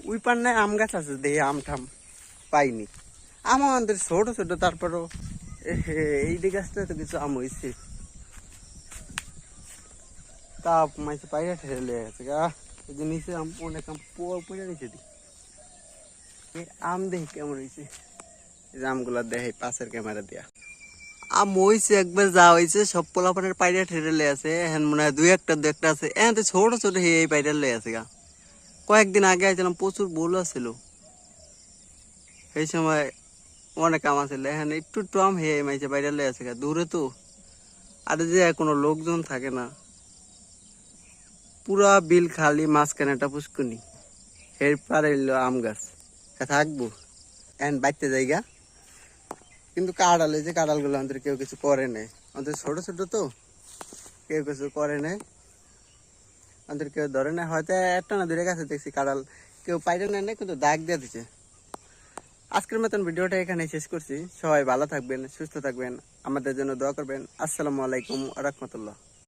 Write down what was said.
ওই পান্নায় আম গাছ আছে, দেখি আম টাম পাইনি। আম আমাদের ছোট ছোট, তারপরও এই দিকে গাছটা তো কিছু আম হয়েছে। তা মাইছে পাইরা ঠেলে গেছে গা, এই যে নিচে আম অনেক আম পড়ে নিচে দি আম দেখি কেমন হয়েছে। এই যে আমগুলা দেখে পাশের ক্যামেরা দিয়া আম হয়েছে একবার যা হয়েছে, সব পোলাপানের পাইরা ঠেলে আছে। এখন মনে হয় দুই একটা আছে, এখন তো ছোট ছোট এই পাইরা লে আছে গা। কয়েকদিন আগে আইছিলাম, প্রচুর বলু আছিল, এই সময় অনেক আম আছিল। এখন একটু একটু আম হে মাইছে বাইরে লে আছে গা, দূরে তো। আর যে কোনো লোকজন থাকে না, পুরা বিল খালি, মাঝখানে একটা পুষ্কুনি, এর পারে এলো আম গাছ থাকবো। এখন বাইতে জায়গা, কিন্তু কাঁড়াল, এই যে কাঁড়াল গুলো আমাদের কেউ কিছু করে নাই, আমাদের ছোট ছোট তো, কেউ কিছু করে নাই, আমাদের কেউ ধরে না। হয়তো একটা না দূরে কাছে দেখছি কাঁড়াল, কেউ পাইরে নেয় না, কিন্তু দাগ দিয়ে দিচ্ছে। আজকের মতন ভিডিওটা এখানে শেষ করছি। সবাই ভালো থাকবেন, সুস্থ থাকবেন, আমাদের জন্য দোয়া করবেন। আসসালামু আলাইকুম ওয়া রাহমাতুল্লাহ।